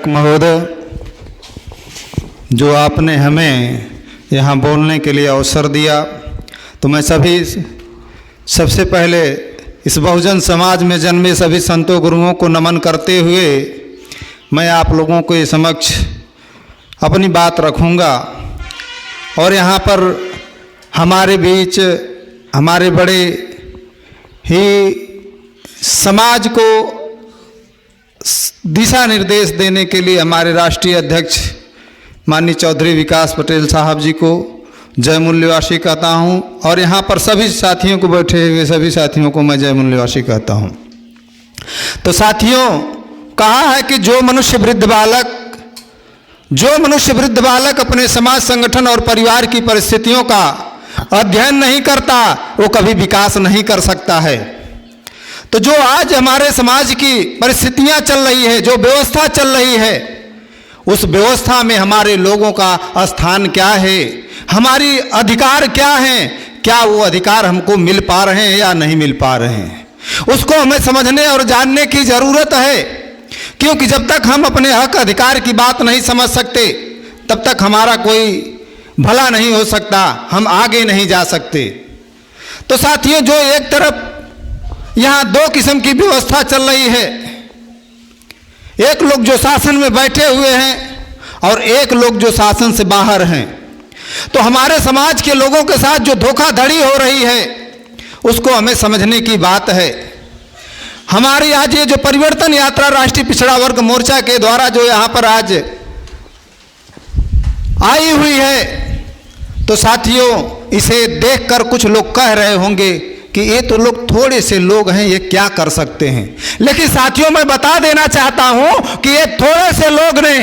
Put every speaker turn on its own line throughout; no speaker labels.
विधायक महोदय, जो आपने हमें यहाँ बोलने के लिए अवसर दिया, तो मैं सबसे पहले इस बहुजन समाज में जन्मे सभी संतों गुरुओं को नमन करते हुए मैं आप लोगों के समक्ष अपनी बात रखूँगा। और यहाँ पर हमारे बीच हमारे बड़े ही समाज को दिशा निर्देश देने के लिए हमारे राष्ट्रीय अध्यक्ष माननीय चौधरी विकास पटेल साहब जी को जय मूल्यवासी कहता हूँ। और यहाँ पर सभी साथियों को, बैठे हुए सभी साथियों को मैं जय मूल्यवासी कहता हूँ। तो साथियों, कहा है कि जो मनुष्य वृद्ध बालक अपने समाज, संगठन और परिवार की परिस्थितियों का अध्ययन नहीं करता, वो कभी विकास नहीं कर सकता है। तो जो आज हमारे समाज की परिस्थितियां चल रही है, जो व्यवस्था चल रही है, उस व्यवस्था में हमारे लोगों का स्थान क्या है, हमारी अधिकार क्या हैं, क्या वो अधिकार हमको मिल पा रहे हैं या नहीं मिल पा रहे हैं, उसको हमें समझने और जानने की ज़रूरत है। क्योंकि जब तक हम अपने हक अधिकार की बात नहीं समझ सकते, तब तक हमारा कोई भला नहीं हो सकता, हम आगे नहीं जा सकते। तो साथियों, जो एक तरफ यहाँ दो किस्म की व्यवस्था चल रही है, एक लोग जो शासन में बैठे हुए हैं और एक लोग जो शासन से बाहर हैं। तो हमारे समाज के लोगों के साथ जो धोखाधड़ी हो रही है, उसको हमें समझने की बात है। हमारी आज ये जो परिवर्तन यात्रा राष्ट्रीय पिछड़ा वर्ग मोर्चा के द्वारा जो यहाँ पर आज आई हुई है, तो साथियों, इसे देखकर कुछ लोग कह रहे होंगे कि ये तो लोग थोड़े से लोग हैं, ये क्या कर सकते हैं। लेकिन साथियों, मैं बता देना चाहता हूं कि ये थोड़े से लोग ने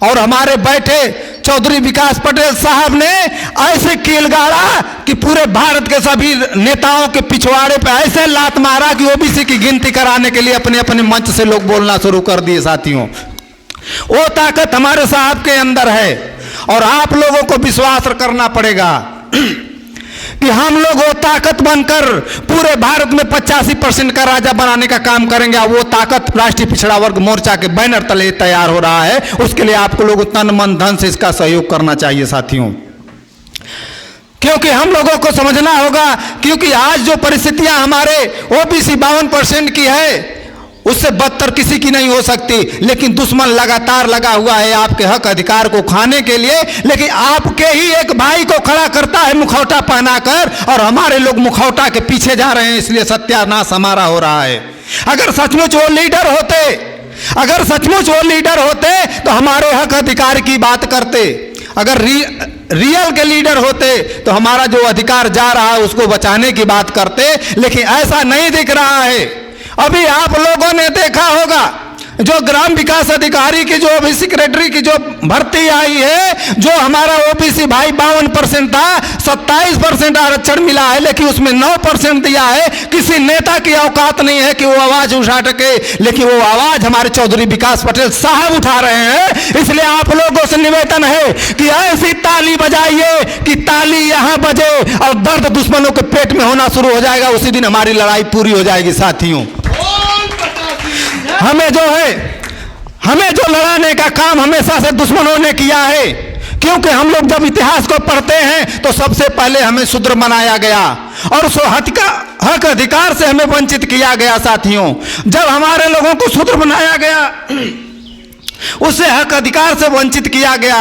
और हमारे बैठे चौधरी विकास पटेल साहब ने ऐसे कील गाड़ा कि पूरे भारत के सभी नेताओं के पिछवाड़े पे ऐसे लात मारा कि ओबीसी की गिनती कराने के लिए अपने अपने मंच से लोग बोलना शुरू कर दिए। साथियों, वो ताकत हमारे साहब के अंदर है और आप लोगों को विश्वास करना पड़ेगा कि हम लोग वो ताकत बनकर पूरे भारत में 85% का राजा बनाने का काम करेंगे। वो ताकत राष्ट्रीय पिछड़ा वर्ग मोर्चा के बैनर तले तैयार हो रहा है। उसके लिए आपको लोग तन मन धन से इसका सहयोग करना चाहिए साथियों, क्योंकि हम लोगों को समझना होगा। क्योंकि आज जो परिस्थितियां हमारे ओबीसी 52% की है, उससे बदतर किसी की नहीं हो सकती। लेकिन दुश्मन लगातार लगा हुआ है आपके हक अधिकार को खाने के लिए। लेकिन आपके ही एक भाई को खड़ा करता है मुखौटा पहनाकर, और हमारे लोग मुखौटा के पीछे जा रहे हैं, इसलिए सत्यानाश हमारा हो रहा है। अगर सचमुच वो लीडर होते तो हमारे हक अधिकार की बात करते। अगर रियल के लीडर होते तो हमारा जो अधिकार जा रहा है उसको बचाने की बात करते। लेकिन ऐसा नहीं दिख रहा है। अभी आप लोगों ने देखा होगा, जो ग्राम विकास अधिकारी की जो अभी सेक्रेटरी की जो भर्ती आई है, जो हमारा ओबीसी भाई 52% था, 27% आरक्षण मिला है, लेकिन उसमें 9% दिया है। किसी नेता की औकात नहीं है कि वो आवाज उठा सके, लेकिन वो आवाज हमारे चौधरी विकास पटेल साहब उठा रहे हैं। इसलिए आप लोगों से निवेदन है कि ऐसी ताली बजाइए कि ताली यहाँ बजे और दर्द दुश्मनों के पेट में होना शुरू हो जाएगा। उसी दिन हमारी लड़ाई पूरी हो जाएगी। साथियों, हमें जो लड़ाने का काम हमेशा से दुश्मनों ने किया है। क्योंकि हम लोग जब इतिहास को पढ़ते हैं तो सबसे पहले हमें शूद्र बनाया गया और उस हक अधिकार से हमें वंचित किया गया। साथियों, जब हमारे लोगों को शूद्र बनाया गया, उससे हक अधिकार से वंचित किया गया।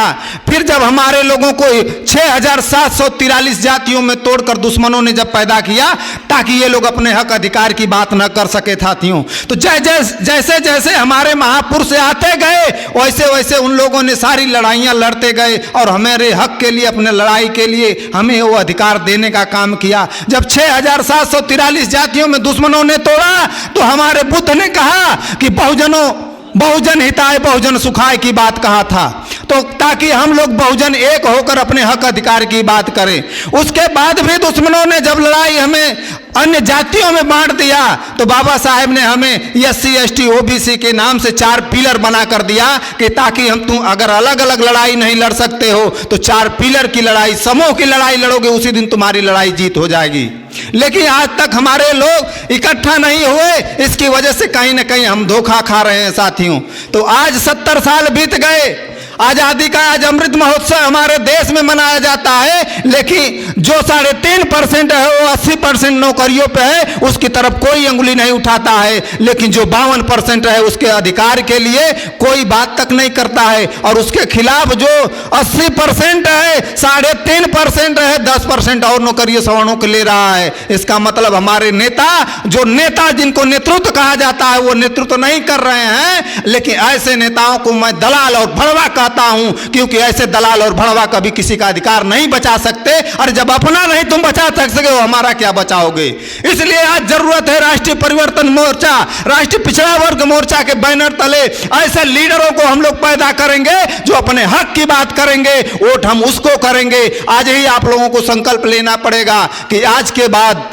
फिर जब हमारे लोगों को 6743 जातियों में तोड़कर दुश्मनों ने जब पैदा किया ताकि ये लोग अपने हक अधिकार की बात न कर सके साथियों, तो जैसे जैसे हमारे महापुरुष आते गए, वैसे वैसे उन लोगों ने सारी लड़ाइयाँ लड़ते गए और हमारे हक के लिए, अपने लड़ाई के लिए हमें वो अधिकार देने का काम किया। जब 6743 जातियों में दुश्मनों ने तोड़ा तो हमारे बुद्ध ने कहा कि बहुजन हिताय बहुजन सुखाय की बात कहा था। तो ताकि हम लोग बहुजन एक होकर अपने हक अधिकार की बात करें। उसके बाद भी दुश्मनों ने जब लड़ाई हमें अन्य जातियों में बांट दिया तो बाबा साहेब ने हमें SC ST OBC के नाम से 4 पिलर बना कर दिया कि ताकि तुम अगर अलग अलग लड़ाई नहीं लड़ सकते हो तो 4 पिलर की लड़ाई, समूह की लड़ाई लड़ोगे, उसी दिन तुम्हारी लड़ाई जीत हो जाएगी। लेकिन आज तक हमारे लोग इकट्ठा नहीं हुए, इसकी वजह से कहीं ना कहीं हम धोखा खा रहे हैं साथियों। तो आज 70 साल बीत गए, आजादी का आज अमृत महोत्सव हमारे देश में मनाया जाता है, लेकिन जो 3.5% है वो 80% नौकरियों पे है, उसकी तरफ कोई अंगुली नहीं उठाता है। लेकिन जो 52% है उसके अधिकार के लिए कोई बात तक नहीं करता है, और उसके खिलाफ जो 80% है, 3.5% है, 10% और नौकरियों सवर्णों को ले रहा है। इसका मतलब हमारे नेता, जो नेता जिनको नेतृत्व कहा जाता है, वो नेतृत्व नहीं कर रहे हैं। लेकिन ऐसे नेताओं को मैं दलाल और भड़वा कहता हूं, क्योंकि ऐसे दलाल और भड़वा कभी किसी का अधिकार नहीं बचा सकते, और जब अपना नहीं तुम बचा सके हो हमारा क्या बचाओगे। इसलिए आज जरूरत है राष्ट्रीय परिवर्तन मोर्चा, राष्ट्रीय पिछड़ा वर्ग मोर्चा के बैनर तले ऐसे लीडरों को हम लोग पैदा करेंगे जो अपने हक की बात करेंगे। वोट हम उसको करेंगे। आज ही आप लोगों को संकल्प लेना पड़ेगा कि आज के बाद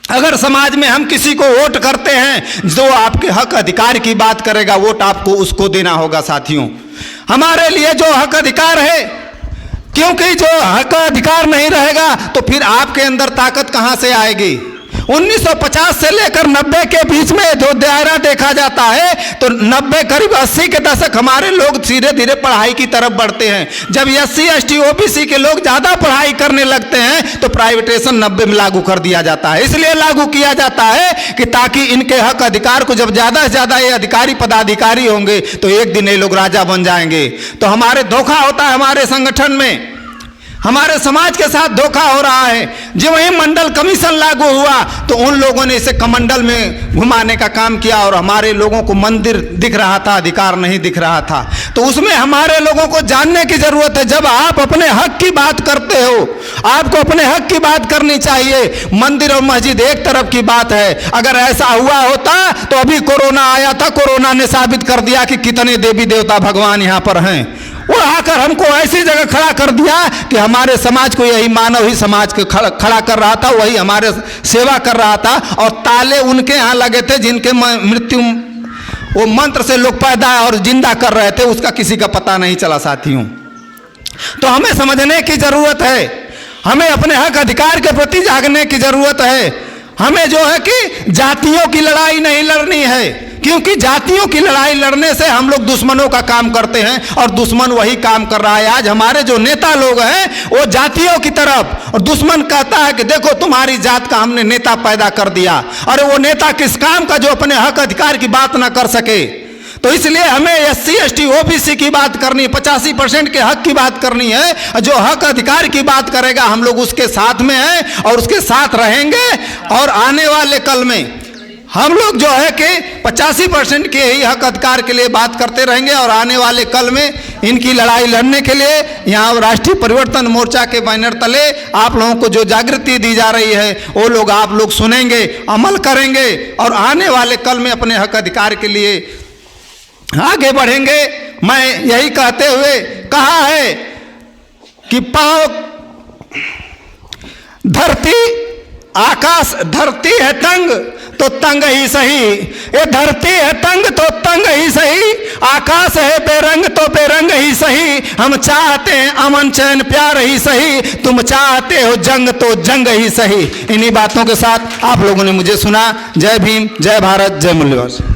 अगर समाज में हम किसी को वोट करते हैं जो आपके हक अधिकार की बात करेगा, वोट आपको उसको देना होगा साथियों। हमारे लिए जो हक अधिकार है, क्योंकि जो हक अधिकार नहीं रहेगा तो फिर आपके अंदर ताकत कहां से आएगी। 1950 से लेकर 90 के बीच में जो दायरा देखा जाता है तो 90 करीब 80 के दशक हमारे लोग धीरे धीरे पढ़ाई की तरफ बढ़ते हैं। जब SC ST OBC के लोग ज्यादा पढ़ाई करने लगते हैं तो प्राइवेटेशन 90 में लागू कर दिया जाता है। इसलिए लागू किया जाता है कि ताकि इनके हक अधिकार को, जब ज्यादा से ज्यादा ये अधिकारी पदाधिकारी होंगे तो एक दिन ये लोग राजा बन जाएंगे। तो हमारे धोखा होता है, हमारे संगठन में हमारे समाज के साथ धोखा हो रहा है। जब वही मंडल कमीशन लागू हुआ तो उन लोगों ने इसे कमंडल में घुमाने का काम किया और हमारे लोगों को मंदिर दिख रहा था, अधिकार नहीं दिख रहा था। तो उसमें हमारे लोगों को जानने की जरूरत है। जब आप अपने हक की बात करते हो, आपको अपने हक की बात करनी चाहिए। मंदिर और मस्जिद एक तरफ की बात है। अगर ऐसा हुआ होता तो अभी कोरोना आया था, कोरोना ने साबित कर दिया कि कितने देवी देवता भगवान यहाँ पर हैं। वो आकर हमको ऐसी जगह खड़ा कर दिया कि हमारे समाज को, यही मानव ही समाज को खड़ा कर रहा था, वही हमारे सेवा कर रहा था, और ताले उनके यहाँ लगे थे जिनके मृत्यु वो मंत्र से लोग पैदा और जिंदा कर रहे थे, उसका किसी का पता नहीं चला साथियों। तो हमें समझने की जरूरत है, हमें अपने हक अधिकार के प्रति जागने की जरूरत है। हमें जो है कि जातियों की लड़ाई नहीं लड़नी है, क्योंकि जातियों की लड़ाई लड़ने से हम लोग दुश्मनों का काम करते हैं और दुश्मन वही काम कर रहा है। आज हमारे जो नेता लोग हैं वो जातियों की तरफ, और दुश्मन कहता है कि देखो तुम्हारी जात का हमने नेता पैदा कर दिया। अरे वो नेता किस काम का जो अपने हक अधिकार की बात ना कर सके। तो इसलिए हमें SC ST OBC की बात करनी, 85% के हक की बात करनी है। जो हक अधिकार की बात करेगा हम लोग उसके साथ में हैं और उसके साथ रहेंगे। और आने वाले कल में हम लोग जो है कि 85% के ही हक अधिकार के लिए बात करते रहेंगे, और आने वाले कल में इनकी लड़ाई लड़ने के लिए यहाँ राष्ट्रीय परिवर्तन मोर्चा के बैनर तले आप लोगों को जो जागृति दी जा रही है वो लोग आप लोग सुनेंगे, अमल करेंगे, और आने वाले कल में अपने हक अधिकार के लिए आगे बढ़ेंगे। मैं यही कहते हुए कहा है कि पाँव धरती आकाश, धरती है तंग तो तंग ही सही, ये धरती है तंग तो तंग ही सही, आकाश है बेरंग तो बेरंग ही सही। हम चाहते हैं अमन चैन प्यार ही सही, तुम चाहते हो जंग तो जंग ही सही। इन्हीं बातों के साथ आप लोगों ने मुझे सुना। जय भीम, जय भारत, जय मूल्यवान।